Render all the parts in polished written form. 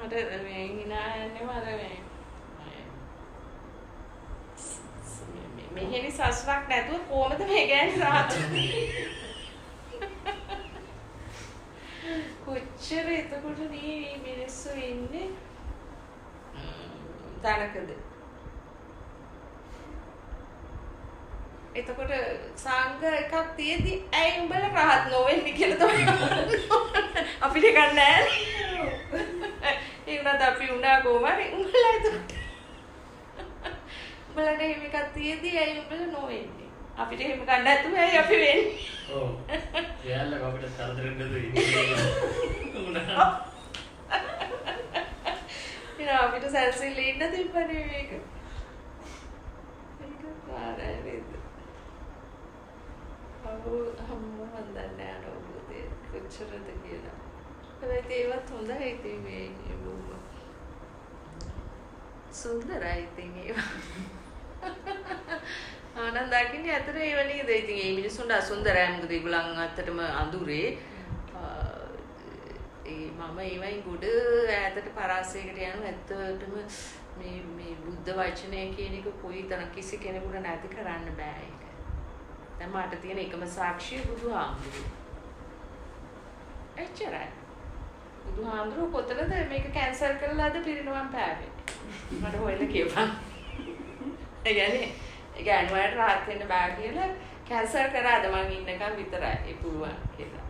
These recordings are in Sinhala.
මට මේ hina යන්නේ මර මේ මෙහෙනි සස්වක් නැතුව කොහමද මේ ගෑනි රහත් කොච්චර එතකොට මේ මිනිස්සු ඉන්නේ තනකද එතකොට සංඝ එකක් තියෙදි ඇයි උඹලා රහත් නොවෙන්නේ කියලා තමයි අපිට ගන්න නැහැ ඒ උනත් අපි උනා කොහමද උඹලා එතකොට උඹලට එහෙම එකක් තියෙදි ඇයි උඹලා නොවෙන්නේ අපිට එහෙම ගන්න නැතුව ඇයි අපි වෙන්නේ ඔව් එයාලා අපිට කරදරෙන් නේද ඉන්නේ ඉතින් අපිට සැලසිල්ල ඉන්න තිබ්බනේ මේක පාරේ හම්ම හන්දන්නේ අරෝබුදේ කොච්චරද කියලා. හැබැයි ඒවත් හොඳයි ඉතින් මේ බොහොම සුන්දරයි ඉතින් ඒවා. ආනන්දකින්නේ අතර ඒව නේද ඉතින් මේ මිනිස්සුන්ට අසුන්දරයි මොකද ඒගොල්ලන් අත්තටම අඳුරේ. මම ඒවයින් ගොඩ ඈතට පරාසයකට යනවා ඇත්තටම මේ බුද්ධ වචනය කියන එක කොයිතරම් කිසි කෙනෙකුට නැති කරන්න බෑ ඒක. දැන් මට තියෙන එකම සාක්ෂිය බුදුහාමුදුරුවෝ. එච්චරයි. බුදුහාමුදුරුවෝ කොතනද මේක කැන්සල් කරලාද පිරිනවම් පෑවේ? මට හොයලා කියපන්. ඒ කියන්නේ අනිවාර්යට rahat වෙන්න බෑ කියලා කැන්සල් කරාද මං ඉන්නකම් විතරයි ඒ පුළුවන් කියලා.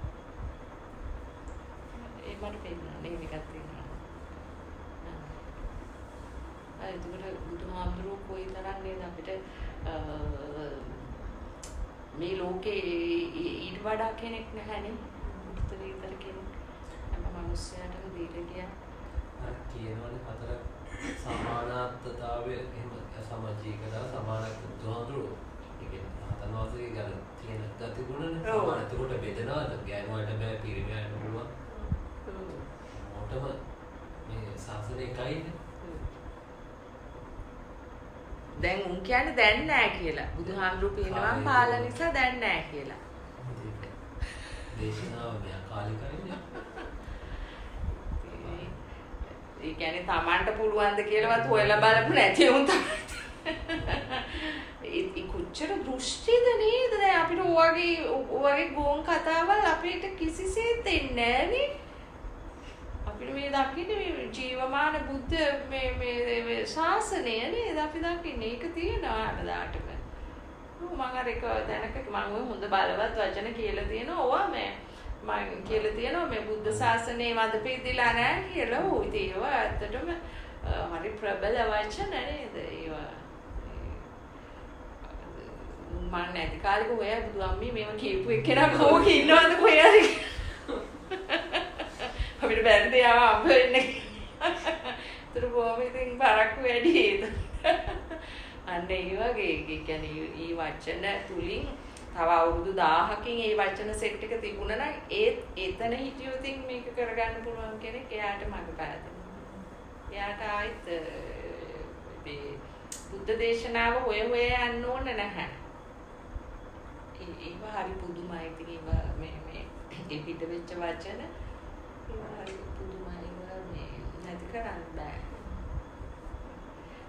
ඒ මට පෙන්නන්නේ මේකත් තියෙනවා. එතකොට බුදුහාමුදුරුවෝ කොයිතරම් නේද අපිට මේ ලෝකේ ඊට වඩා කෙනෙක් නැහැනේ උත්තරීතර කෙනෙක් හැම මිනිස්සයාටම දීලා ගියා අර කියනවනේ හතර සමානාත්මතාවය එහෙම සමාජීකරණ සමානත්ව දුහඳුරු ඒ කියන්නේ හතනවාසේ ගල තියෙන ගති ගුණනේ සමානත්වයට බෙදනවාද ගෑනුවට බෑ පිරිමියාට පුළුවන් මොටම මේ සාසන එකයිනේ දැන් උන් කියන්නේ දැන් නෑ කියලා. බුදුහාමුදුරු පිරිනවම් පාල නිසා දැන් නෑ කියලා. දේශනාව මෙයා කාලිකයිනේ. ඒ කියන්නේ Tamanට පුළුවන්ද කියලාවත් හොයලා බලමු නැති උන් තමයි. ඒ කොච්චර දෘෂ්ටිද නේද දැන් අපිට ඔයගේ ගෝන් කතාවල් අපිට කිසිසේත් දෙන්නේ නෑනේ. අපිට මේ දකින්නේ මේ ජීවමාන බුද්ධ මේ ශාසනය නේද අපි දකින්නේ ඒක තියෙනවා හැමදාටම. මම අර එක දැනක මම හොඳ බලවත් වචන කියලා තියෙනවා. ඕවා මම කියලා තියෙනවා මේ බුද්ධ ශාසනයේ මත පිළිදිලා නැහැ කියලා. ඔව් ඉතින් ඒවා ඇත්තටම හරි ප්‍රබල වචන නේද ඒවා. මම නැති කාලෙක ඔය බුදුම්මී මේව කියපු එක්කෙනා කවුද ඉන්නවද කොහේ අපිට බැරිද යාව අම්බ වෙන්නේ. ඒතර බොහොම ඉතින් බරක් වැඩි ඒද. අන්න ඒ වගේ කියන්නේ මේ වචන තුලින් තව අවුරුදු 1000කින් මේ වචන සෙට් එක තිබුණා නම් එතන හිටියොත් මේක කරගන්න පුළුවන් කෙනෙක් එයාට මඟ පෑදෙනවා. එයාට ආයිත් මේ බුද්ධ දේශනාව හොය යන්න ඕන නැහැ. ඒවා හරි පුදුමයි. ඉතින් ඒවා මේ පිට වෙච්ච වචන පුදුමයි නැති කරන්න බෑ.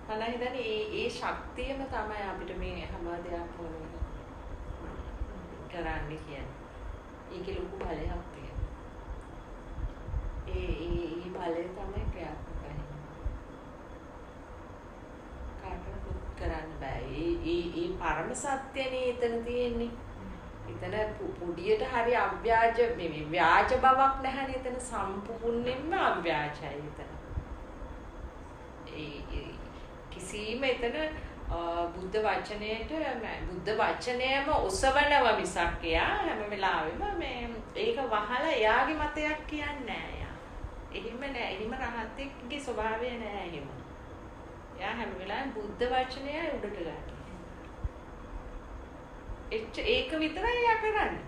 මම හිතන්නේ ඒ ශක්තියම තමයි අපිට මේ හැම දෙයක් කරන්න කියන්නේ. ඒකේ ලොකු බලයක් තියෙනවා. ඒ බලය තමයි ක්‍රියාත්මක වෙන්නේ. කාටවත් කරන්න බෑ. ඒ පරම සත්‍යනේ එතන තියෙන්නේ. එතන පොඩියට හරි අව්‍යාජ මේ ව්‍යාජ බවක් නැහැනේ එතන සම්පූර්ණයෙන්ම අව්‍යාජයි එතන. කිසිම එතන බුද්ධ වචනයේට බුද්ධ වචනයම ඔසවනව මිසක් එයා හැම වෙලාවෙම මේ ඒක වහලා එයාගේ මතයක් කියන්නේ නෑ එයා. එහෙම නෑ. එහෙම රහතෙක්ගේ ස්වභාවය නෑ එහෙම. එයා හැම වෙලාවෙම බුද්ධ වචනය උඩට ගන්නවා. ඒක විතරයි එයා කරන්නේ.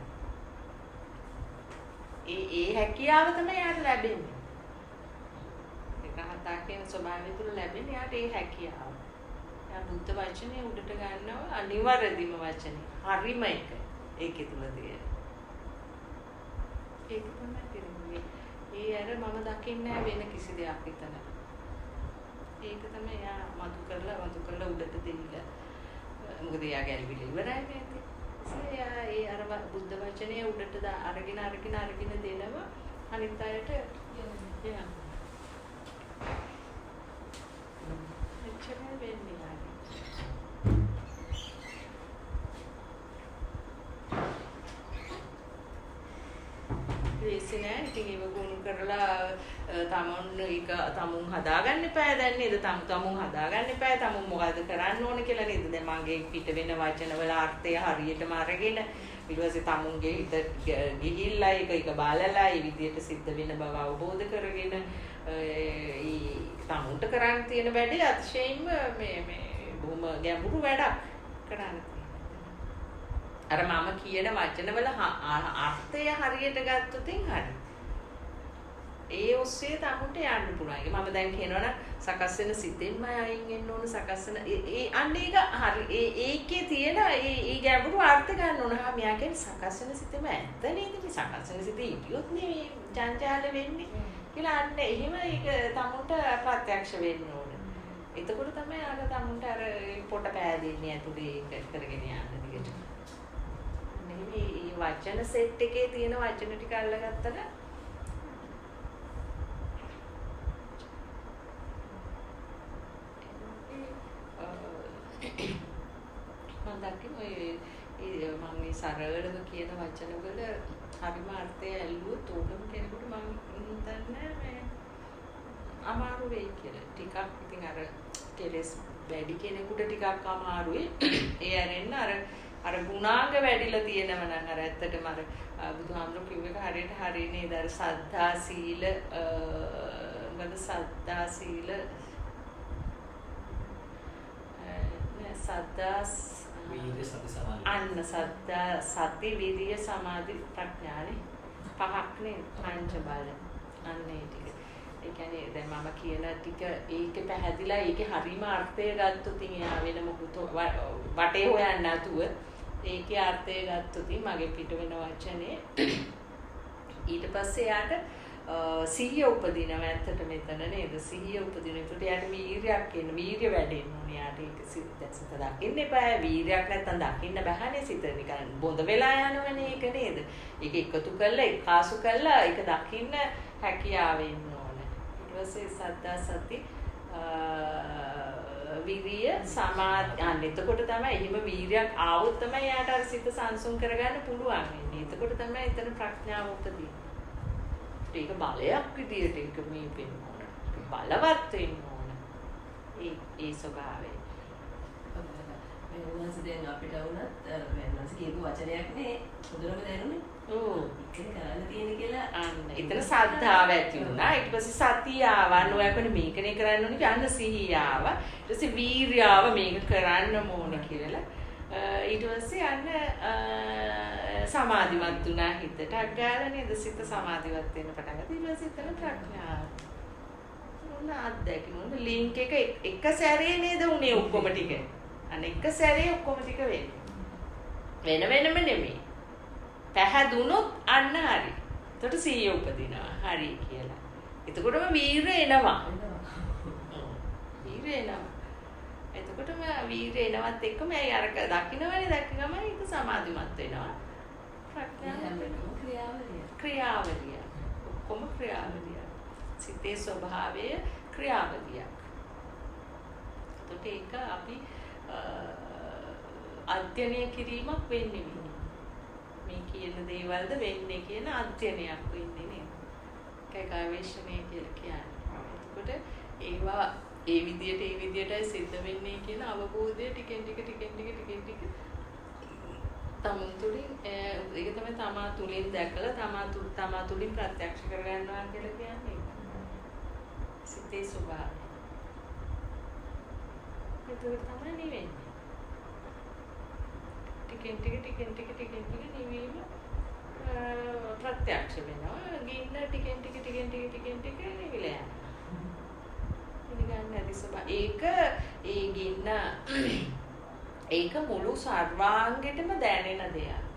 ඒ හැකියාව තමයි එයාට ලැබෙන්නේ. ඒක හතාකේ ස්වභාවය තුල ලැබෙන එයාට ඒ හැකියාව. එයා බුද්ධ වචනේ උඩට ගන්නවා අනිවාර්යදීම වචනේ. හරිම එක. ඒකේ තුල තියෙන. ඒක තමයි ඒ අර මම දකින්නේ නැහැ වෙන කිසි දෙයක් විතර. ඒක තමයි යා මතු කරලා උඩට දෙන්න. මොකද යා ගැලවිලා ඉවරයි නේද? ඒ අර බුද්ධ වචනේ උඩට අරගෙන දෙනවා අනිත් අයට යා. එච්චරයි වෙන්නේ යාගේ. නෑ ඉතින් ඒව ගුණ කරලා තමුන් හදාගන්න එපා දැන් නේද තමුන් හදාගන්න එපා තමුන් මොකද කරන්න ඕන කියලා නේද දැන් මගේ පිට වෙන වචන වල අර්ථය හරියටම අරගෙන ඊට පස්සේ තමුන්ගේ හිත ගිහිල්ලා ඒක බලලා ඒ විදිහට සිද්ධ වෙන බව අවබෝධ කරගෙන තමුන්ට කරන්න තියෙන වැඩේ අතිශයින්ම මේ බොහොම ගැඹුරු වැඩක් කරන්න අර මම කියන වචනවල අර්ථය හරියට ගත්තොත් හරි. ඒ ඔස්සේ තමුන්ට යන්න පුළුවන්. මම දැන් කියනවනම් සකස් වෙන සිතෙන්ම අයින් වෙන්න ඕන සකස් වෙන අන්න ඒක හරි. ඒකේ තියෙන ඒ ගැඹුරු අර්ථ ගන්න ඕන. මෙයා කියන්නේ සකස් වෙන සිතෙම ඇත්ත නේද? මේ සකස් වෙන සිතේ ඉතියොත් නේ ජංජාල වෙන්නේ. කියලා අන්න එහෙම ඒක තමුන්ට ප්‍රත්‍යක්ෂ වෙන්න ඕන. එතකොට තමයි අර තමුන්ට අර පොට පෑදෙන්නේ ඇතුලේ ඒක කරගෙන යන්න දිගට. මේ වචන සෙට් එකේ තියෙන වචන ටික අල්ලගත්තට මම දැක්කේ මම මේ සරලව කියන වචන වල හරිම අර්ථය ඇල්ලුවොත් ඕනම කෙනෙකුට මම හිතන්නේ මේ අමාරු වෙයි කියලා. ටිකක් ඉතින් අර කෙලස් වැඩි කෙනෙකුට ටිකක් අමාරුයි. ඒ ඇරෙන්න අර ගුණාංග වැඩිලා තියෙනව නම් අර ඇත්තටම අර බුදුහාමුදුරුවෝ කිව්ව එක හරියට හරිය නේද අර සද්ධා සීල මොකද සද්ධා සීල සද්ධා වීර්ය සති සමාධි අන්න සද්ධා සති විරිය සමාධි ප්‍රඥානේ පහක් නේ පංච බල අන්න ඒ ටික ඒ කියන්නේ දැන් මම කියන ටික ඒකේ පැහැදිලා ඒකේ හරීම අර්ථය ගත්තොත් එයා වෙන මොකුත් වටේ හොයන්න නැතුව ඒකේ අර්ථය ගත්තොත් මගේ පිට වෙන වචනේ ඊට පස්සේ යාට සිහිය උපදිනවා ඇත්තට මෙතන නේද සිහිය උපදින ඒකට යාට වීර්යයක් එන්න වීර්ය වැඩෙන්න ඕනේ යාට ඒක සිත දකින්න එපා වීර්යයක් නැත්තම් දකින්න බෑනේ සිත නිකන් බොඳ වෙලා යනවනේ ඒක නේද ඒක එකතු කරලා එකාසු කරලා ඒක දකින්න හැකියාව එන්න ඕනේ ඊට පස්සේ සද්දා සති විරිය සමාධි අන්න එතකොට තමයි එහෙම වීර්යයක් ආවොත් තමයි යාට අර සිත සංසුන් කරගන්න පුළුවන් වෙන්නේ එතකොට තමයි එතන ප්‍රඥාව උපදින්නේ ඒක බලයක් විදියට ඒක මේ වෙන්න ඕන. බලවත් වෙන්න ඕන. ඒ ස්වභාවය. මේ උන්වන්ස දැන් අපිට වුණත් වෙනස් කියපු වචනයක් නේ හොඳටම දැනුනේ. ඔව්. ඒක කරන්න තියෙන කියලා අන්න. ඒතර සද්ධාව ඇති වුණා. ඊට පස්සේ සතිය ආවා. ඔයකනේ මේකනේ කරන්න ඕනේ කියලා අන්න සිහිය ආවා. ඊට පස්සේ වීර්යය ආව මේක කරන්න ඕනේ කියලා. ඊට පස්සේ අන්න සමාධිමත් වුණා හිතට අග්ගාලා නේද සිත සමාධිමත් වෙන්න පටන් ගත්තා ඊට පස්සේ එතන ප්‍රඥාව උන අත්දැකීම උන ලින්ක් එක සැරේ නේද උනේ ඔක්කොම ටික අන්න එක සැරේ ඔක්කොම ටික වෙන්නේ වෙනම නෙමෙයි පැහැදුනොත් අන්න හරි එතකොට සීය උපදිනවා හරි කියලා එතකොටම වීරය එනවා වීරය එනවා එතකොටම වීර්ය එනවත් එක්කම ඇයි අර දකින්නවනේ දැක්කම ඒක සමාධිමත් වෙනවා ප්‍රඥාව ක්‍රියාවලිය ඔක්කොම ක්‍රියාවලිය සිතේ ස්වභාවය ක්‍රියාවලියක් එතකොට ඒක අපි අධ්‍යයනය කිරීමක් වෙන්නේ මේ කියන දේවල්ද වෙන්නේ කියන අධ්‍යයනයක් වෙන්නේ නේද ඒකයි ගවේෂණය කියලා කියන්නේ එතකොට ඒවා ඒ විදියටයි සිද්ධ වෙන්නේ කියන අවබෝධය ටිකෙන් ටික තමුන් තුලින් ඒක තමයි තමා තුලින් දැකලා තමා තුලින් ප්‍රත්‍යක්ෂ කරගන්නවා කියලා කියන්නේ සිතේ ස්වභාවය. ඒක තමයි නිවෙන්නේ. ටිකෙන් ටික නිවීම ප්‍රත්‍යක්ෂ වෙනවා. ගින්න ටිකෙන් ටික නිවිලා යනවා. ඒක ඒ ගින්න ඒක මුළු සර්වාංගෙටම දැනෙන දෙයක්.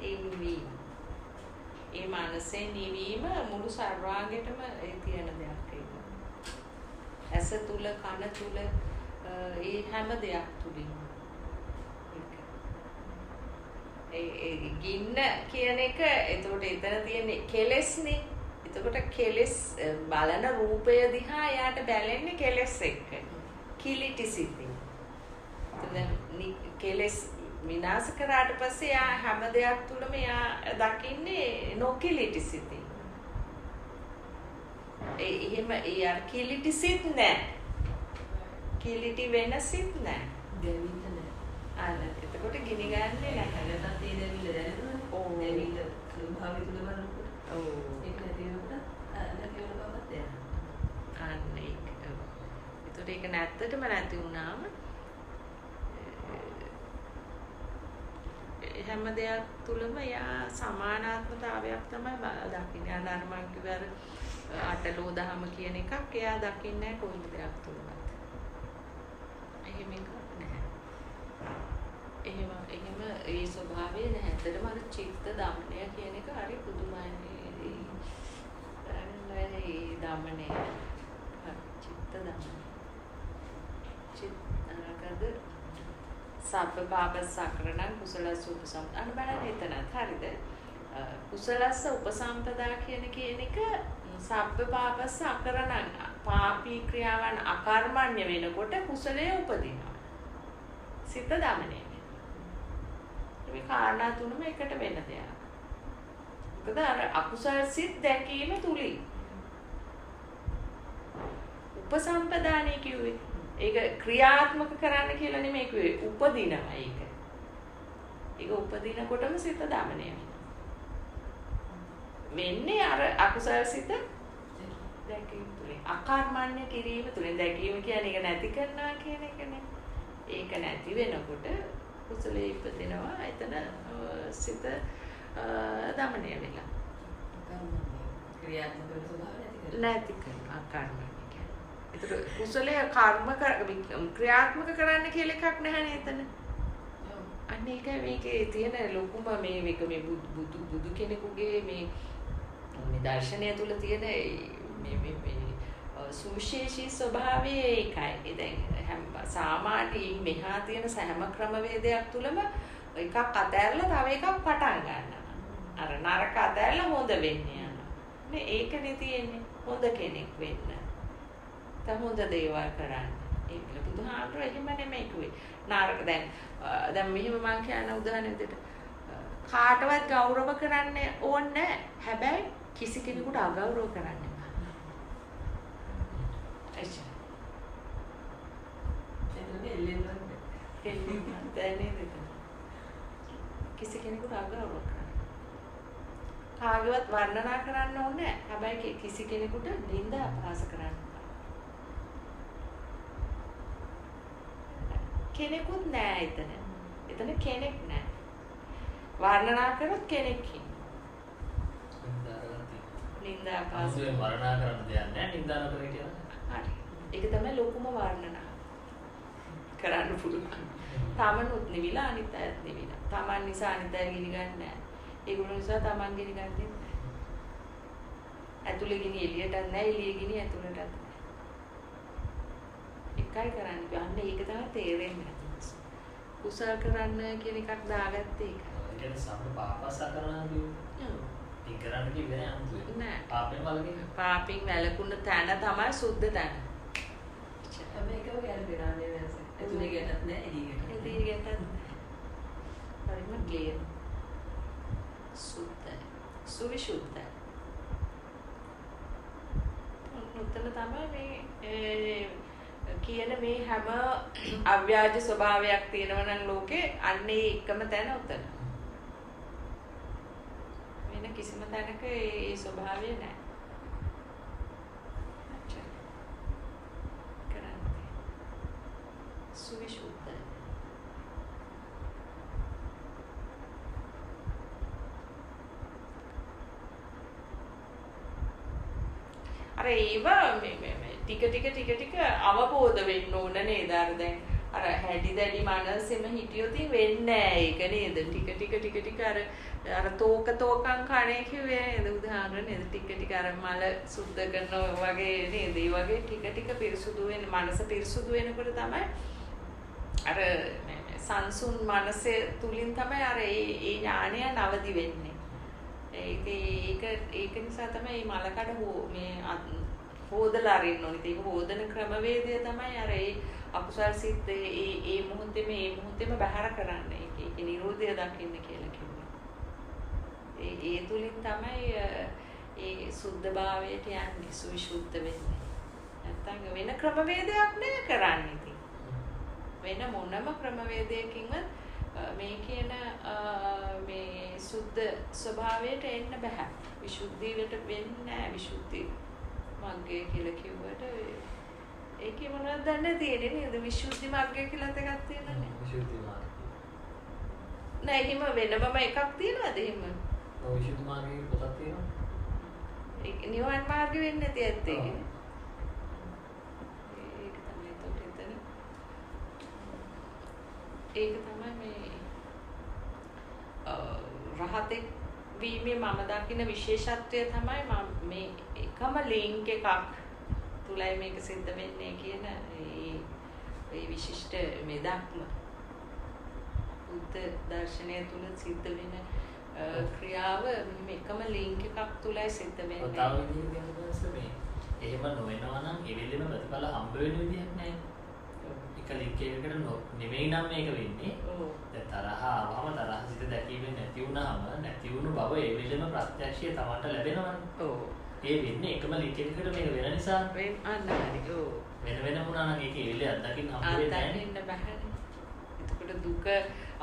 ඒ නිවීම. ඒ මනසේ නිවීම මුළු සර්වාංගෙටම ඒ තියෙන දෙයක් ඒක. ඇස තුල කන තුල ඒ හැම දෙයක් තුලින්. ඒ ගින්න කියන එක එතකොට එතන තියෙන කෙලෙස්නේ. එතකොට කෙලෙස් බලන රූපය දිහා එයාට බැලෙන්නේ කෙලෙස් එක්ක. කිලිටි සිතින්. එතන කෙලෙස් විනාශ කරාට පස්සේ යා හැම දෙයක් තුළම යා දකින්නේ නොකිලිටි සිතින්. එහෙම ඒ අර කිලිටි සිත් නැහැ. කිලිටි වෙන සිත් නැහැ. දෙවිඳ නැහැ. අන්න එතකොට ගිනි ගන්නේ නැහැ. නැත්නම් තේ දෙවිඳ දැනෙනවා. ඔව්. දෙවිඳ ස්වභාවය තුල බලනකොට. ඔව්. ඒක නැති වෙනකොට නැති වෙන බවත් දැනෙනවා. අන්න ඒක. එතකොට ඒක නැත්තටම නැති වුණාම හැම දෙයක් තුළම යා සමානාත්මතාවයක් තමයි දකින්නේ. අර මං කිව්ව අටලෝ දහම කියන එකක් එයා දකින්නේ කොයිම දෙයක් තුළවත්. එහෙම එකක් නැහැ. එහෙම ඒ ස්වභාවය නැහැ. ඇත්තටම අර චිත්ත දමනය කියන එක හරි පුදුමයි. ඒ දමනය. චිත්ත දමනය. චිත්තනකද සබ්බ පාපස් සකරණං කුසලස්ස උපසම්පදාන බලන්න එතනත් හරිද? කුසලස්ස උපසම්පදා කියන එක සබ්බ පාපස් සකරණං පාපී ක්‍රියාවන් අකර්මණ්‍ය වෙනකොට කුසලයේ උපදිනවා. සිත දමනය වෙනවා. මේ කාරණා තුනම එකට වෙන දෙයක්. මොකද අර අකුසල් සිත් දැකීම තුලින් උපසම්පදානේ කිව්වේ ඒක ක්‍රියාත්මක කරන්න කියලා නෙමෙයි කිව්වේ උපදිනවා ඒක. ඒක උපදිනකොටම සිත දමනය වෙන්නේ අර අකුසල සිත දැකීම තුලින් අකර්මණ්‍ය කිරීම තුලින්. දැකීම කියන්නේ ඒක නැති කරනවා කියන එකනේ. ඒක නැති වෙනකොට කුසලයේ ඉපදිනවා. එතන සිත දමනය වෙලා. ක්‍රියාත්මක වෙන ස්වභාවය නැති කරනවා අකර්මණ්‍ය. ඒතර කුසලයේ කර්ම ක්‍රියාත්මක කරන්න කියලා එකක් නැහැ එතන. අන්න ඒක මේකේ තියෙන ලොකුම මේක මේ බුදු කෙනෙකුගේ මේ දර්ශනය තුල තියෙන මේ සුවිශේෂී ස්වභාවය ඒකයි. දැන් සාමාන්‍යයෙන් මෙහා තියෙන සෑම ක්‍රමවේදයක් තුලම එකක් අතහැරලා තව එකක් පටන් ගන්නවා. අර නරක අතහැරලා හොඳ වෙන්න යනවා. නේ ඒකනේ තියෙන්නේ හොඳ කෙනෙක් වෙන්න. හොඳ දේවල් කරන්න. ඒක බුදුහාමුදුරුවෝ එහෙම නෙමෙයි කිව්වේ. නරක දැන් මෙහෙම මං කියන උදාහරණ විදිහට කාටවත් ගෞරව කරන්න ඕනේ නැහැ. හැබැයි කිසි කෙනෙකුට අගෞරව කරන්න එපා. එච්චර. කිසි කෙනෙකුට අගෞරව කරන්න. කාගේවත් වර්ණනා කරන්න ඕනේ නැහැ. හැබැයි කිසි කෙනෙකුට නිନ୍ଦා අපහාස කරන්න කෙනෙකුත් නෑ එතන. එතන කෙනෙක් නෑ. වර්ණනා කරොත් කෙනෙක් ඉන්නවා. නින්දා පාස. වර්ණනා කරන්න දෙයක් නෑ නින්දා නොකර හිටියම. හරි. ඒක තමයි ලොකුම වර්ණනා. කරන්න පුළුවන්. තමනුත් නිවිලා අනිත් අයත් නිවිලා. තමන් නිසා අනිත් අය ගිනි ගන්න නෑ. ඒගොල්ලෝ නිසා තමන් ගිනි ගන්නේ නෑ. ඇතුලේ ගිනි එළියටත් නෑ, එළියේ ගිනි ඇතුලටත් නෑ. එකයි කරන්නේ. අන්න ඒක තමයි තේරෙන්නේ. කුසල කරන්න කියන එකක් දාගත්තේ ඒක. ඒ කියන්නේ සම්ප පාපස කරනවා කියන්නේ. ඔව්. ඒක කරන්න කිව්වේ නෑ අමුතුවේ. නෑ. පාපෙන් වලකින්. පාපින් වැළකුණ තැන තමයි සුද්ධ තැන. මේකම ගැලපෙන්නේ වෙනස. ඇතුලේ ගැටත් නෑ, එළියේ ගැටත් නෑ. හරිම ක්ලියර්. සුද්ධයි. සුවිසුද්ධයි. උත්තර තමයි මේ කියන මේ හැම අව්‍යාජ ස්වභාවයක් තියෙනවා නම් ලෝකේ අන්නේ එකම තැන උතන. වෙන කිසිම තැනක ඒ ස්වභාවය නැහැ. කරන්නේ. සුවිසුද්ධයි. අර ඒවා මේ ටික අවබෝධ වෙන්න ඕන නේද? අර දැන් අර හැඩි දැඩි මනසෙම හිටියොත් වෙන්නේ නැහැ ඒක නේද? ටික අර අර තෝකන් කණේ කිව්වේ උදාහරණ ටික අර මල සුද්ධ කරනවා වගේ නේද? ඒ වගේ ටික පිරිසුදු වෙන මනස පිරිසුදු වෙනකොට තමයි අර සංසුන් මනසේ තුලින් තමයි අර ඒ ඥානය නවදි වෙන්නේ. ඒක නිසා තමයි මේ මලකඩ මේ හොදලා අරින්න ඕනේ. ඒක හොදන ක්‍රමවේදය තමයි අර ඒ අකුසල් සිත් ඒ මොහොතේම බහැර කරන්නේ. ඒක නිරෝධය දකින්න කියලා කිව්වා. ඒ තුලින් තමයි ඒ සුද්ධභාවයට යන්නේ, සවිසුද්ධ වෙන්නේ. නැත්තම් වෙන ක්‍රමවේදයක් නෑ කරන්නේ ඉතින්. වෙන මොනම ක්‍රමවේදයකින්වත් මේ කියන මේ සුද්ධ ස්වභාවයට එන්න බෑ. විසුද්ධියට වෙන්නේ නෑ. විසුද්ධි මග්ගය කියලා කිව්වට ඒකේ මොනවද දන්නේ තියෙන්නේ නේද? විසුද්ධි මග්ගය කියලා එකක් තියෙනවනේ. විසුද්ධි මාර්ගය. නෑ එහෙම වෙනමම එකක් තියෙනවද එහෙම? ඔව් විසුද්ධි මාර්ගයේ පොතක් තියෙනවා. ඒක නිවන් මාර්ගය වෙන්නේ නැති ඇත්ත ඒක. ඒක තමයි මේ රහතෙක් වීමේ මම දකින විශේෂත්වය තමයි මේ එකම ලින්ක් එකක් තුලයි මේක සිද්ධ වෙන්නේ කියන ඒ විශිෂ්ට මේ දක්ම බුද්ධ දර්ශනය තුල සිද්ධ වෙන ක්‍රියාව මේකම ලින්ක් එකක් තුලයි සිද්ධ වෙන්නේ. ඔතාව විදිහට කියනකොට මේ එහෙම නොවෙනවා නම් එවෙලෙම ප්‍රතිඵල හම්බ වෙන විදිහක් නැහැ. එක ලින්ක් එකකට නෙමෙයි නම් මේක වෙන්නේ. දැන් තරහ ආවම තරහ සිත දැකීමෙන් නැති වුණාම නැති වුණු බව ඒ වෙලෙම ප්‍රත්‍යක්ෂය තමන්ට ලැබෙනවනේ. ඔව්. ඒ වෙන්නේ එකම ලින්ක් එකකට මේක වෙන නිසා. අන්න හරි. ඔව්. වෙන වුණා නම් ඒක ඒ වෙලේ අත්දකින්න හම්බ වෙන්නේ නැහැ. අත්දකින්න බැහැනේ. එතකොට දුක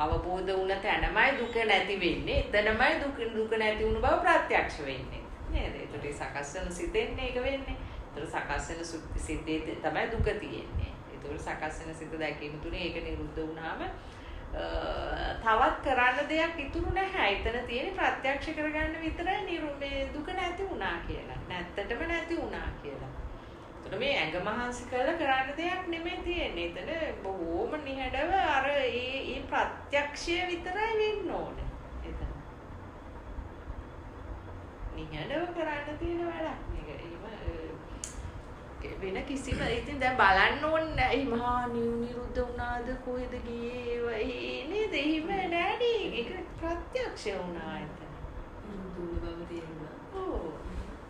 අවබෝධ වුණ තැනමයි දුක නැති වෙන්නේ. එතනමයි දුක නැති වුණු බව ප්‍රත්‍යක්ෂ වෙන්නේ. නේද? ඒකට සකස් වෙන සිතෙන් ඒක වෙන්නේ. ඒතර සකස් වෙන සිතේ තමයි දුක තියෙන්නේ. ඒතකොට සකස් වෙන සිත දැකීම තුනේ ඒක නිරුද්ධ වුණාම තවත් කරන්න දෙයක් ඉතුරු නැහැ. එතන තියෙන ප්‍රත්‍යක්ෂ කරගන්න විතරයි මේ දුක නැති වුණා කියලා. නැත්තටම නැති වුණා කියලා. ඒතකොට මේ ඇඟ මහන්සි කරලා කරන්න දෙයක් නෙමෙයි තියෙන්නේ. එතන බොහෝම නිහඬව අර ඒ ප්‍රත්‍යක්ෂය විතරයි වෙන්න ඕනේ. එතන. නිහඬව කරන්න තියෙන වැඩක් මේක. වෙන කිසිම ඉතින් දැන් බලන්න ඕනේ ඒ මහා නිරුද්ධ වුණාද කොහෙද ගියේ ඒ නේද එහෙම නෑනේ ඒක ප්‍රත්‍යක්ෂ වුණා එතන දුන්න බව තේරුණා. ඔව්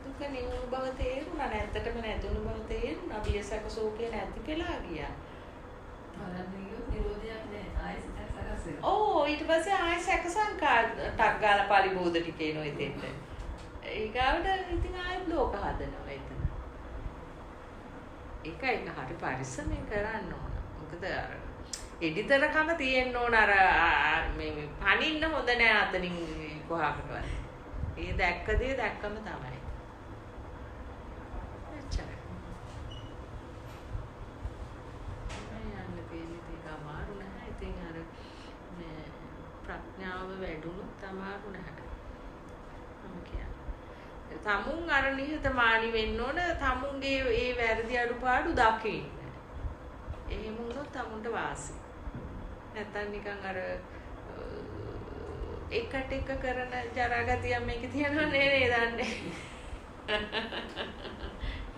දුක නිවුණු බව තේරුණා නැත්තටම නැතුණු බව තේරුණා බියසක සෝකේ නැති වෙලා ගියා. බලන්න ගියොත් නිරෝධයක් නෑ ආයෙත් සකස් වෙනවා. ඔව් ඊට පස්සේ ආයෙ සැක සංකා ටක් ගාලා පරිබෝධ ටික එනවා එතෙන්ට. ඊගාවට ඉතින් ආයෙත් ලෝක හදනවා එතන. ඒක හරි පරිස්සමෙන් කරන්න ඕන. මොකද අර එඩිතරකම තියෙන්න ඕන අර මේ පණින්න හොඳ නෑ අතනින් කොහාකටවත්. ඒ දැක්ක දේ දැක්කම තමයි. එච්චරයි. යන්න තියෙන්නේ ඒක අමාරු නැහැ. ඉතින් අර මේ ප්‍රඥාව වැඩුණොත් අමාරු නැහැ. මම කියන්නේ. තමුන් අර නිහතමානී වෙන්න ඕන තමුන්ගේ ඒ වැරදි අඩුපාඩු දකින්න. එහෙම වුණොත් තමුන්ට වාසි. නැත්තම් නිකන් අර එකට එක කරන ජරාගතියක් මේකේ තියෙනව නේ දන්නේ.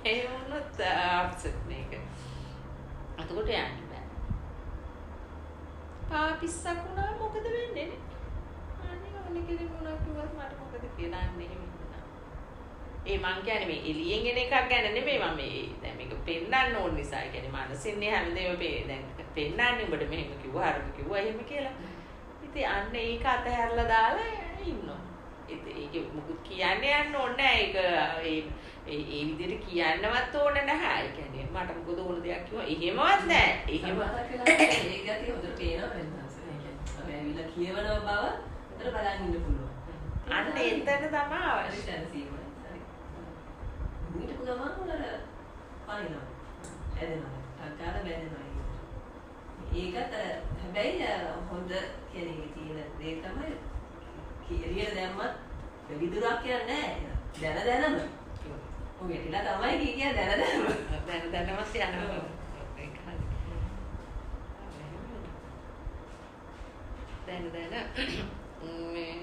එහෙම වුණොත් අප්සෙට් මේක. අතකොට යන්න බෑ. පාපිස්සක් වුණා මොකද වෙන්නේ නේ? අනේ ඕනේ කෙනෙක් වුණා කිව්වත් මට මොකද කියලා අන්නේ එහෙම. ඒ මං කියන්නේ මේ එළියෙන් එන එකක් ගැන නෙමෙයි මම මේ දැන් මේක පෙන්නන්න ඕන නිසා. ඒ කියන්නේ මානසින්නේ හැමදේම දැන් පෙන්නන්නේ උඹට මෙහෙම කිව්වා අරම කිව්වා එහෙම කියලා. ඉතින් අන්න ඒක අතහැරලා දාලා ඉන්නවා. ඒක මොකද කියන්න යන්න ඕනේ නැහැ. ඒක ඒ විදිහට කියන්නවත් ඕනේ නැහැ. ඒ කියන්නේ මට මොකද ඕන දෙයක් කිව්වා එහෙමවත් නැහැ. එහෙම ඒ ගැතිය හොඳට පේනවා වෙනස. ඒ කියන්නේ ඇවිල්ලා කියවන බව උතර බලන් ඉන්න පුළුවන්. අන්න එතන තමයි අවශ්‍ය. සැලසීම. ඊට ගමන් වල පනිනවා. හැදෙනවා. ටක්කාර බැඳෙනවා. ඒකත් හැබැයි හොඳ කෙනෙක් තියෙන දේ තමයි කීරිය දැම්මත් විදුරක් කියන්නේ නැහැ. දැනම. ඔය ටිලා තමයි කියන්නේ දැනමත් යනවා. ඒක හරි. දැන මේ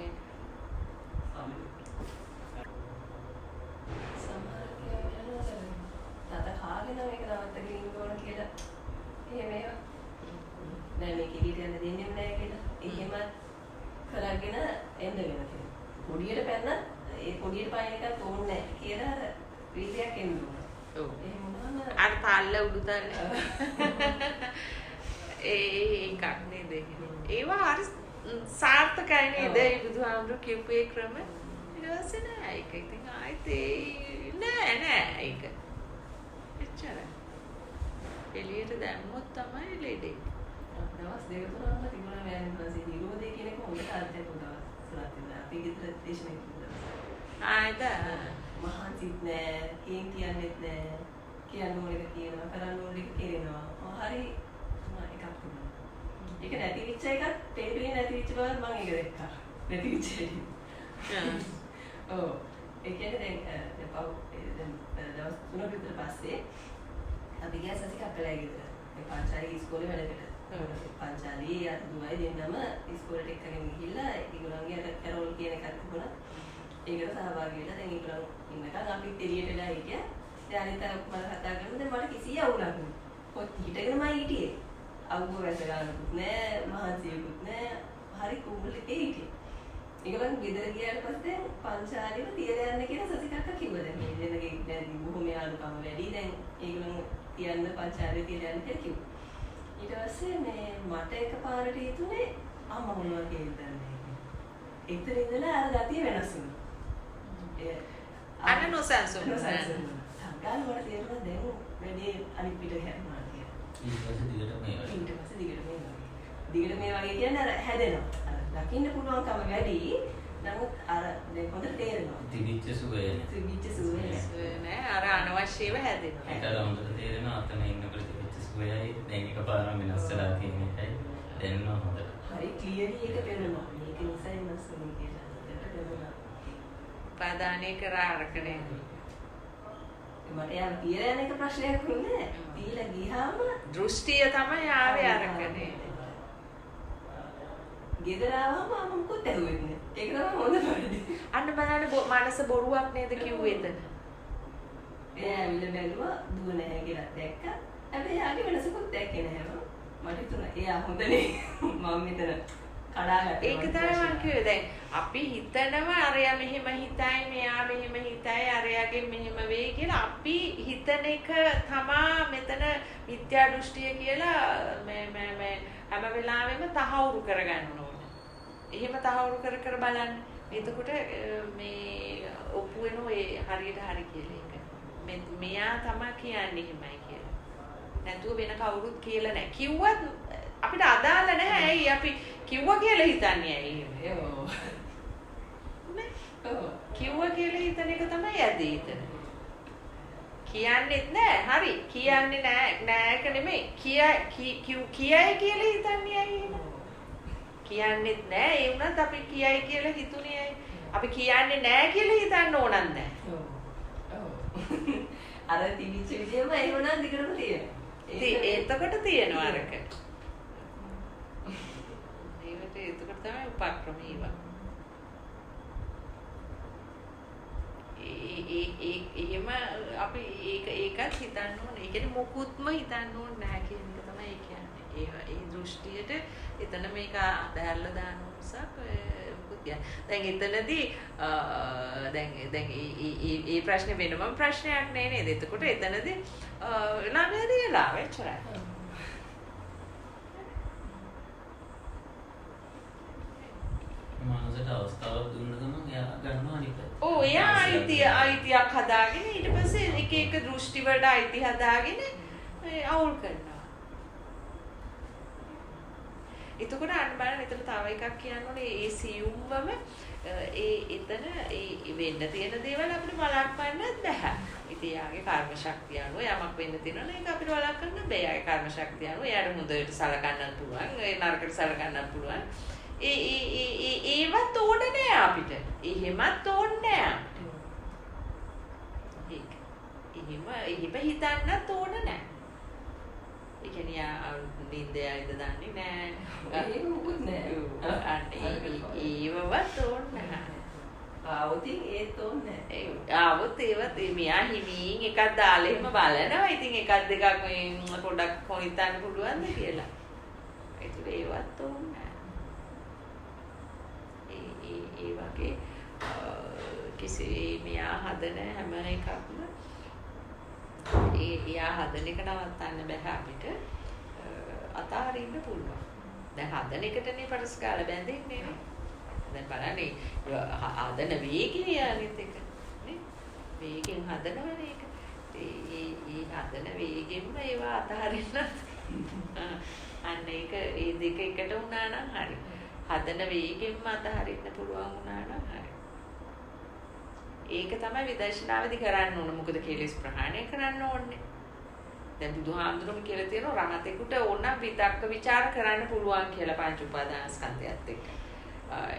එන්න වෙන කෙනෙක්. පොඩියට පැන්නත් ඒ පොඩියට පායන එක තෝරන්නේ නැහැ කියලා අර වීර්යයක් එන්න ඕන. ඔව්. එහෙම වුණාම අර තාල්ල උඩු තාල්ල. ඒකක් නේද? ඒවා හරි සාර්ථකයි නේද? ඒ බුදුහාමුදුරු කියපු ඒ ක්‍රම. ඊට පස්සේ නෑ ඒක ඉතින් ආයෙත් නෑ ඒක. එච්චරයි. එළියට දැම්මොත් තමයි ලෙඩේ. දවස් දෙක තුනක්ම තිබුණා මෑන් පස්සේ නිරෝධය කියන එක හොඳට අත්දැකපු දවස් තුනක් තිබුණා. අපි ගෙදර දේශනා කළා. ආයත මහන්සිත් නෑ, කියන්නෙත් නෑ. කියන්න ඕන එක කියනවා, කරන්න ඕන එක කරනවා. හරි එකක් තිබුණා. ඒක නැති වෙච්ච එකත් පෙරේ නැති වෙච්ච බව මම ඒක දැක්කා. නැති වෙච්ච එක. ඔව්. ඒ කියන්නේ දැන් දවස් තුනක විතර පස්සේ අපි ගියා සසික අප්පලයි ගෙදර. මේ පංචාලී ඉස්කෝලේ වැඩකට. පංචාලී දුවයි දෙන්නම ඉස්කෝලේට එක්කගෙන ගිහිල්ලා ඒගොල්ලන්ගේ අර කැරෝල් කියන එකක් තිබුණා. ඒකට සහභාගී වෙලා දැන් ඒගොල්ලන් ඉන්නකම් අපි එළියට වෙලා හිටියා. දැන් අනිත් අය මම කතා කරනකොට දැන් මට කිසි අවුලක් නෑ. කොත් හිටගෙන මම හිටියේ. අවුව වැස ගන්නකුත් නෑ, මහන්සියකුත් නෑ. හරි කුඹුල් එකේ හිටියේ. ඒගොල්ලන් ගෙදර ගියාට පස්සේ පංචාලීව තියලා යන්න කියලා සසිකක්ක කිව්වා. දැන් මේ දෙන්නගේ දැන් බොහොම යාළුකම වැඩි. දැන් ඒගොල්ලන් තියන්න පංචාලීව තියලා යන්න කියලා කිව්වා. ඊට පස්සේ මේ මට එකපාරට හිතුනේ අම්මා මොනවා කියලාද දන්නේ. එතන ඉඳලා අර ගතිය වෙනස් වුණා. අන්න නොසන්සුන්. ගාන වල තේරුණා දැන් වැඩි අනිත් පිට හැරෙනවා කියලා. ඊට පස්සේ දිගට මේ දිගට මේ වගේ කියන්නේ අර හැදෙනවා. අර දකින්න පුළුවන්කම වැඩි. නමුත් අර දැන් හොඳට තේරෙනවා. තිබිච්ච සුවය නෑ අර අනවශ්‍යව හැදෙනවා. ඒක හොඳට තේරෙනවා අතන ඉන්නකොට තිබිච්ච සුවයයි දැන් එකපාරම වෙනස් වෙලා තියෙන එකයි දැනෙනවා හොඳට. හරි ක්ලියර්ලි ඒක පේනවා. මේක නිසා වෙනස් වෙනවා කියලා. ඒක පේනවා. ප්‍රාදානය කරා අරකනේ. මට යාම තියලා යන එක ප්‍රශ්නයක් නෙමෙයි. තියලා ගියාම දෘෂ්ටිය තමයි ආවේ අරකනේ. ගෙදර ආවම මම මොකද ඇහුවෙන්නේ. ඒක තමයි හොඳ වැඩි. අන්න බලන්න මනස බොරුවක් නේද කිව්වේ එතන. එයා ඇවිල්ලා බැලුවා දුව නැහැ කියලා දැක්කා. හැබැයි යාගේ වෙනසකුත් දැක්කේ නැහැ. මට හිතුණා එයා හොඳනේ. මම මෙතන කඩාගත්තා. ඒක තමයි මම කිව්වේ. දැන් අපි හිතනවා අරයා මෙහෙම හිතයි, මෙයා මෙහෙම හිතයි, අරයාගෙන් මෙහෙම වෙයි කියලා අපි හිතන එක තමා මෙතන මිත්‍යා දෘෂ්ටිය කියලා මේ හැම වෙලාවෙම තහවුරු කරගන්න ඕනේ. එහෙම තහවුරු කර බලන්න. එතකොට මේ ඔප්පු වෙනෝ ඒ හරියට හරි කියලා ඒක. මෙයා තමයි කියන්නේ එහෙමයි කියලා. නැතුව වෙන කවුරුත් කියලා නැහැ. කිව්වත් අපිට අදාළ නැහැ. ඇයි අපි කිව්වා කියලා හිතන්නේ ඇයි එහෙම? ඔව්. ඔව්. කිව්වා කියලා හිතන එක තමයි ඇදී හිතන. කියන්නෙත් නෑ. හරි. කියන්නේ නෑක නෙමෙයි. කියයි කියලා හිතන්නේ ඇයි එහෙම? කියන්නෙත් නෑ. ඒ වුණත් අපි කියයි කියලා හිතුනේ ඇයි? අපි කියන්නේ නෑ කියලා හිතන්න ඕනක් නෑ. ඔව්. ඔව්. අර තිබිච්ච විදියම ඒ වුණා දිගටම තියෙනවා. එතකොට තියෙනවා අරක. එතකොට තමයි උපක්‍රම ඒවා. එහෙම අපි ඒකත් හිතන්න ඕනේ. ඒ කියන්නේ මොකුත්ම හිතන්න ඕනේ නැහැ කියන එක තමයි ඒ කියන්නේ. ඒ දෘෂ්ටියට එතන මේක දැල්ලා දාන උසක් මොකුත් කියන්නේ. දැන් එතනදී දැන් ඒ ප්‍රශ්නේ වෙනම ප්‍රශ්නයක් නේ නේද? එතකොට එතනදී ළමයාදීලා වෙච්චරයි. මානසික අවස්ථාවක් දුන්න ගමන් එයා ගන්නවා අනිත් පැත්ත. ඔව් එයා අයිතියක් හදාගෙන ඊට පස්සේ එක එක දෘෂ්ටි වලට අයිති හදාගෙන අවුල් කරනවා. එතකොට අන්න බලන්න එතන තව එකක් කියන්න ඕනේ ඒ සියුම්වම එතන වෙන්න තියෙන දේවල් අපිට වළක්වන්නත් බෑ. ඉතින් යාගේ කර්ම ශක්තිය අනුව යමක් වෙන්න තියෙනවා ඒක අපිට වළක්වන්න බෑ. යාගේ කර්ම ශක්තිය අනුව එයාට හොඳට සලකන්නත් පුළුවන්, ඒ නරකට සලකන්නත් පුළුවන්. ඒවත් ඕනේ නෑ අපිට. එහෙමත් ඕනේ නෑ අපිට. එහෙම හිතන්නත් ඕනේ නෑ. ඒ කියන්නේ නින්දයයිද දන්නේ නෑ. ඒක මොකුත් නෑ. ඒවවත් ඕනේ නෑ. ආවොතින් ඒත් ඕනේ නෑ. ආවොත් ඒවත් මෙයා හිමින් එකක් දාලා එහෙම බලනවා. ඉතින් එකක් දෙකක් මේ පොඩක් කොනිටන්න පුළුවන්ද කියලා. ඒත් ඒවත් ඕනේ නෑ. කිසි මෙයා හදන හැම එකක්ම එයා හදන එක නවත්තන්න බෑ අපිට. අතාරින්න පුළුවන්. දැන් හදන එකටනේ පරස් කාලා බැඳෙන්නේ නේ. දැන් බලන්න හදන වේගය අනිත් එක නේ. වේගෙන් හදනවනේ ඒක. ඒ හදන වේගෙන්ම ඒවා අතාරින්න. අන්න ඒක ඒ දෙක එකට වුණා නම් හරි. හදන වේගෙන්ම අතහරින්න පුළුවන් වුණා නම් හරි. ඒක තමයි විදර්ශනාවේදී කරන්න ඕන. මොකද කෙලෙස් ප්‍රහාණය කරන්න ඕනේ. දැන් බුදුහාමුදුරුවෝ කියලා තියෙනවා රහතෙකුට ඕන විතක්ක ਵਿਚාර කරන්න පුළුවන් කියලා පංච උපාදානස්කන්ධයත් එක්ක.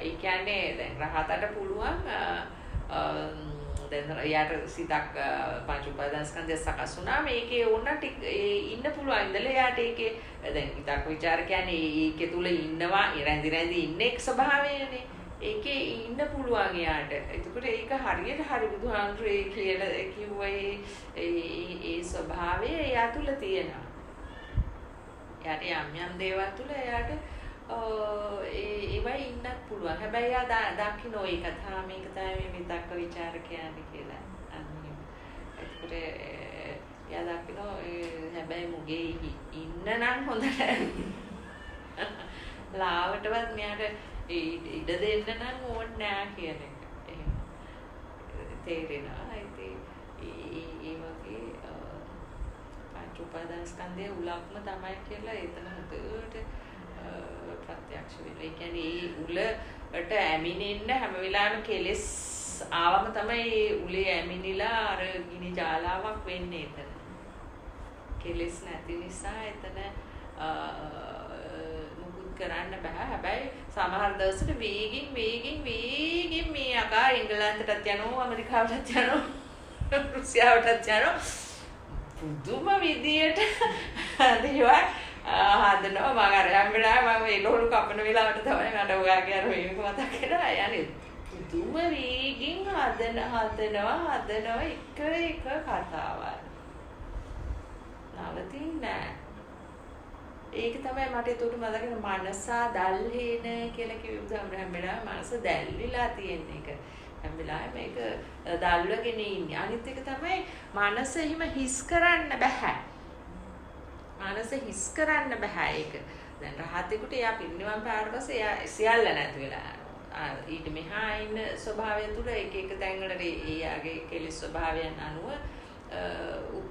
ඒ කියන්නේ දැන් රහතට පුළුවන් දැන් යාට සිතක් පංච උපාදානස්කන්ධය සකස් වුණා මේකේ ඕන ටික ඉන්න පුළුවන් ඉඳලා යාට ඒකේ දැන් විතක්ක ਵਿਚාර කියන්නේ ඒකේ තුල ඉන්නවා රැඳි ඉන්න එක් ස්වභාවයනේ. ඒකේ ඉන්න පුළුවන් යාට. එතකොට ඒක හරියට හරි බුදුහාමුදුරේ කියලා කිව්වේ ඒ ස්වභාවය එයා තුල තියෙනවා. යාට යම් දේවල් තුල එයාට ඒවයි ඉන්නත් පුළුවන්. හැබැයි එයා දකින්න ඔය කතා මේක තමයි මේ විතක්ක ਵਿਚාර කියන්නේ කියලා. අන්න එතකොට එයා දකින්න හැබැයි මුගේ ඉන්න නම් හොඳයි. ලාවටවත් මෙයාට ඉඩ දෙන්න නම් ඕනේ නෑ කියන එක. එහෙම තේරෙනවා. ඉතින් ඒ වගේ පංච උපාදානස්කන්ධයේ උලක්ම තමයි කියලා එතන හොඳට ප්‍රත්‍යක්ෂ වෙනවා. ඒ කියන්නේ ඒ උලට ඇමිනෙන්න හැම වෙලාවෙම කෙලෙස් ආවම තමයි උලේ ඇමිනිලා අර ගිනි ජාලාවක් වෙන්නේ එතන. කෙලෙස් නැති නිසා එතන කරන්න බෑ. හැබැයි සමහර දවසට වේගින් මේ අකා එංගලන්තයටත් යනවා ඇමරිකාවටත් යනවා රුසියාවටත් යනවා පුදුම විදියට දේවල් හදනවා. මම අර හැම වෙලාවෙම මම එළවලු කපන වෙලාවට තමයි මට ඔයාගේ අර මේක මතක් වෙනවා. යන්නේ පුදුම වේගින් හදනවා එක කතාවක් නවතින්නේ නෑ. ඒක තමයි මට ඒකට මතකනේ මනසා දල්හේන කියලා කිව්ව හැම වෙලාවෙම මනස දැල්විලා තියෙන එක. හැම වෙලාවෙම මේක දල්වගෙන ඉන්නේ. අනිත් එක තමයි මනස එහෙම හිස් කරන්න බෑ. මනස හිස් කරන්න බෑ ඒක. දැන් රහතෙකුට එයා පිරිනිවන් පාඩ පස්සේ එයා සියල්ල නැති වෙලා යනවා. ඊට මෙහා ඉන්න ස්වභාවය තුළ එක තැන්වල එයාගේ කෙලෙස් ස්වභාවයන් අනුව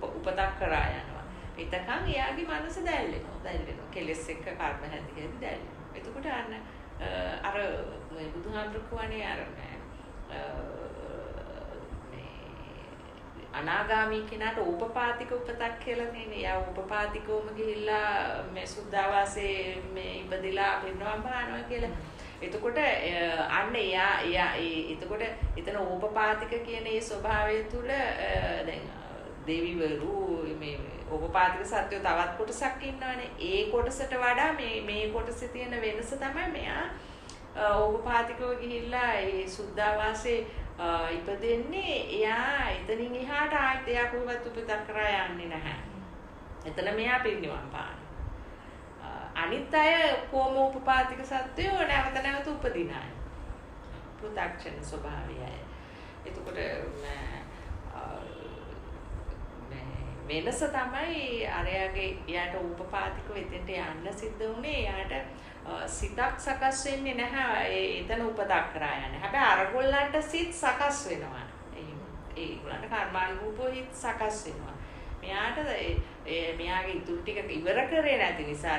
උපතක් කරා යනවා. එතකන් එයාගේ මනස දැල්වෙනවා. කෙලෙස් එක්ක කර්ම හැදෙන්නේ දැල්වෙනවා. එතකොට අර බුදුහාමුදුරුවෝ කියන්නේ අර අනාගාමී කෙනාට ඕපපාතික උපතක් කියලා නේ. එයා ඕපපාතිකවම ගිහිල්ලා මේ සුද්ධාවාසයේ මේ ඉපදිලා පිරිනවම් පානවා කියලා. එතකොට අන්න එයා එතකොට එතන ඕපපාතික කියන ඒ ස්වභාවය තුල දැන් දෙවිවරු මේ ඕපපාතික සත්‍යෝ තවත් කොටසක් ඉන්නවනේ. ඒ කොටසට වඩා මේ කොටසේ තියෙන වෙනස තමයි මෙයා ඕපපාතිකව ගිහිල්ලා ඒ සුද්ධාවාසයේ ඉපදෙන්නේ. එයා එතනින් එහාට ආයෙත් එයා කොහොමවත් උපතක් කරා යන්නේ නැහැ. එතන මෙයා පිරිනිවන් පානවා. අනිත් අය කොහොම උපපාතික සත්‍යෝ නැවත උපදින අය. පෘථග්ජන ස්වභාවයයි. එතකොට වෙනස තමයි අරයාගේ එයාට උපපාතික වෙතෙන්ට යන්න සිද්ධ වුණේ. එයාට සිතක් සකස් වෙන්නේ නැහැ එතන උපතක් කරා යන්නේ. හැබැයි අරගොල්ලන්ට සිත් සකස් වෙනවා. ඒගොල්ලන්ට කර්මානුරූපව හිත සකස් වෙනවා. මෙයාට මෙයාගේ ඉතුරු ටික ඉවර කරේ නැති නිසා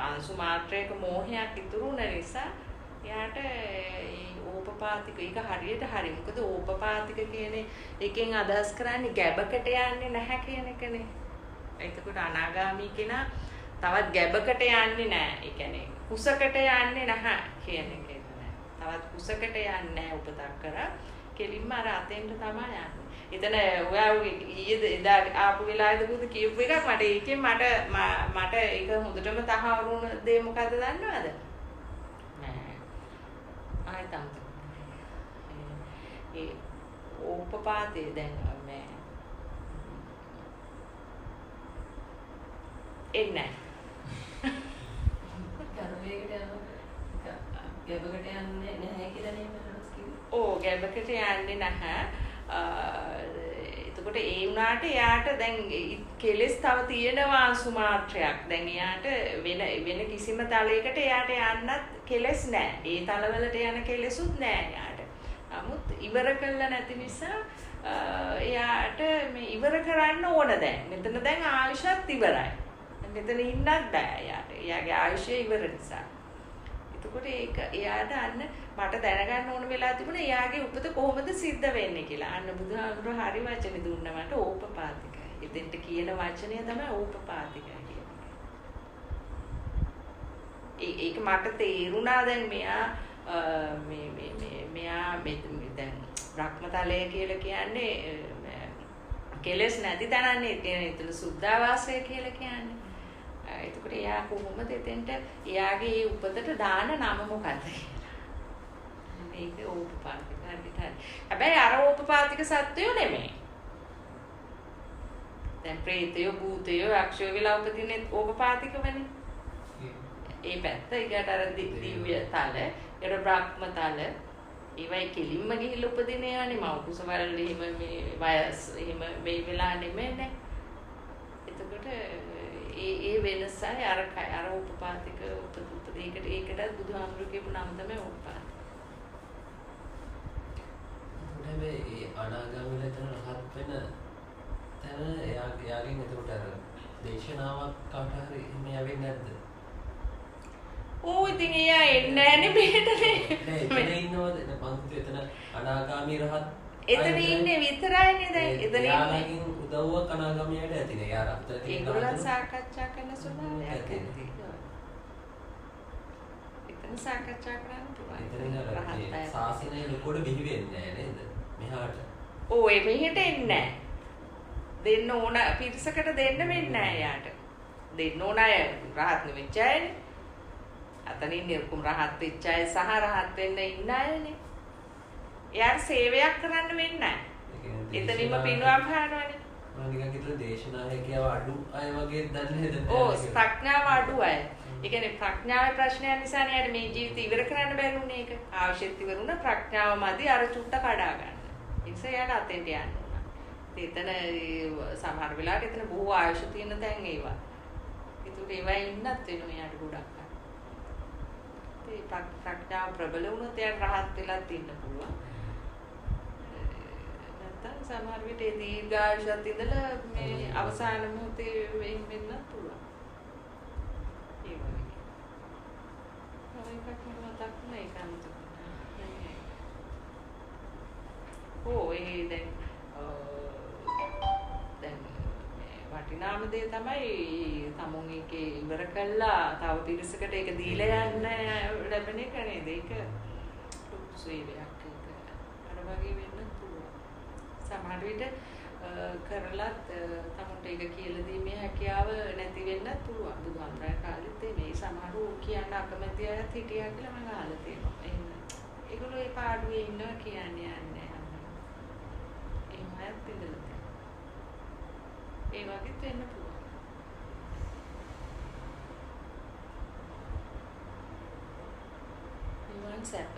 අංශු මාත්‍රයක මෝහයක් ඉතුරු වුණ නිසා එයාට ඕපපාතික ඒක හරියට හරි. මොකද ඕපපාතික කියන්නේ එකෙන් අදහස් කරන්නේ ගැබකට යන්නේ නැහැ කියන එකනේ. එතකොට අනාගාමී කෙනා තවත් ගැබකට යන්නේ නැහැ. ඒ කියන්නේ කුසකට යන්නේ නැහැ කියන එක නෑ. තවත් කුසකට යන්නේ නැහැ උපතක් කරා. කෙලින්ම අර අතෙන්ට තමයි යන්නේ. එතන ඔයා ඊයේ එදා ආපු වෙලාවේද බුදු කියපු එකක් මට ඒකෙන් මට ඒක හොඳටම තහවුරු වුණ දේ මොකද්ද දන්නවද? ආයෙත් ඒ ඕපපාතේ දැන් මේ එන්නේ ගැබකට යන්නේ නැහැ කියලා නේ මම කිව්වේ. ඕ ගැබකට යන්නේ නැහැ. එතකොට ඒ වුණාට එයාට දැන් කෙලස් තව තියෙනවා අංශු මාත්‍රයක්. දැන් එයාට වෙන කිසිම තලයකට එයාට යන්නත් කෙලස් නැහැ. ඒ තලවලට යන කෙලසුත් නැහැ එයාට. නමුත් ඉවර කළා නැති නිසා එයාට මේ ඉවර කරන්න ඕන දැන්. මෙතන දැන් ආයුෂත් ඉවරයි. මෙතන ඉන්නත් බෑ එයාට. එයාගේ ආයුෂය ඉවර නිසා. එතකොට ඒක එයාට අන්න මට දැනගන්න ඕන වෙලා තිබුණා එයාගේ උපත කොහොමද සිද්ධ වෙන්නේ කියලා. අන්න බුදුහාමුදුරුවෝ හරි වචනේ දුන්නා මට ඕපපාතිකයි. එතෙන්ට කියන වචනය තමයි ඕපපාතිකයි කියන්නේ. ඒක මට තේරුණා දැන් මෙයා මෙයා දැන් බ්‍රහ්මතලය කියලා කියන්නේ කෙලස් නැති තැනන්නේ. එතන සුද්ධාවාසය කියලා කියන්නේ. එතකොට එයා කොහොමද එතෙන්ට එයාගේ උපතට දාන නම මොකක්ද කියලා. මේක ඕපපාතික හරියට. හැබැයි අර ඕපපාතික සත්වයෝ නෙමෙයි. දැන් ප්‍රේතයෝ භූතයෝ යක්ෂයෝ වෙලා උපදින්නේ ඕපපාතිකවනේ. ඒ පැත්ත ඊකට අර දිව්‍ය තල, ඊට බ්‍රහ්ම තල, ඒවයි කෙලින්ම ගිහිල්ලා උපදින ඒවානේ. මව කුසවල එහෙම මේ වයස් එහෙම මේ වෙලා නෙමෙයිනේ. එතකොට ඒ වෙනසයි අර ඕපපාතික ඒකටත් බුදුහාමුදුරුවෝ කියපු නම තමයි ඕපපාතික. හැබැයි ඒ අනාගාමී ලෙතන රහත් වෙන තැන එයාගෙන් එතකොට අර දේශනාවක් කාට හරි එහෙම යවෙන්නේ නැද්ද? ඕ ඉතින් එයා එන්නේ නැනේ මෙහෙටනේ. නෑ එතන ඉන්නවද? පන්ති එතන අනාගාමී රහත් එතන ඉන්නේ විතරයිනේ දැන්. එතන එයාගෙන් උදව්වක් අනාගාමියට ඇතිනේ. එයා රහත් වෙන ඒගොල්ලන් සාකච්ඡා කරන ස්වභාවයක් ඇති. එතන සාකච්ඡා කරන්න පුළුවන්. එතන සාසනය ලොකුවට බිහි වෙන්නේ නැහැ නේද? මෙහාට. ඕ ඒ මෙහෙට එන්නේ නැහැ. දෙන්න ඕන පිරිසකට දෙන්න වෙන්නේ නැහැ යාට. දෙන්න ඕන අය රහත් වෙච්ච අයනේ. අතනින් නිර්කුම් රහත් වෙච්ච අය සහ රහත් වෙන්න ඉන්න අයනේ. එයාට සේවයක් කරන්න වෙන්නේ නැහැ. එතනින්ම පින්වම් පානවනේ. මම නිකන් හිතුවා දේශනා හැකියාව අඩු අය වගේ දන්නේ නේද? ඕ ප්‍රඥාව අඩු අය. ඒ කියන්නේ ප්‍රඥාවේ ප්‍රශ්නයක් නිසා නේ මේ ජීවිතය ඉවර කරන්න බැරිුනේ ඒක. අවශ්‍යත් ඉවරුණා ප්‍රඥාව මදි අර චුට්ට කඩා ගන්න. ඒ නිසා යාට අතෙන්ට යන්න ඕන. එතන සමහර වෙලාවට එතන බොහෝ ආයුෂ තියෙන තැන් ඒවා. ඒකට ඒවා ඉන්නත් වෙනවා යාට ගොඩක්. ඒ ප්‍රඥාව ප්‍රබල වුණොත් යාට රහත් වෙලත් ඉන්න පුළුවන්. නැත්නම් සමහර විට ඒ දීර්ඝායුෂත් ඉඳලා මේ අවසාන මොහොතේ වෙන්නත් පුළුවන්. ඒ වගේ. දැන් වටිනාම දේ තමයි තමුන් එකේ ඉවර කළා තව පිරිසකට ඒක දීලා යන්න ලැබෙන එක නේද? ඒක ලොකු සේවයක් ඒක. අර වගේ වෙන්න පුළුවන්. සමහර විට කරලත් තමුන්ට ඒක කියලා දීමේ හැකියාව නැති වෙන්නත් පුළුවන්. බුදුහාමුදුරන් කාලෙත් මේ සමහරව කියන්න අකමැති අයත් හිටියා කියලා මම අහලා තියෙනවා. එහෙනම් ඒගොල්ලෝ ඒ පාඩුවේ ඉන්නවා කියන්නේ යන්නේ. එහෙම අයත් ඉඳලා තියෙනවා. ඒ වගේත් වෙන්න පුළුවන්. නිවන් සැප.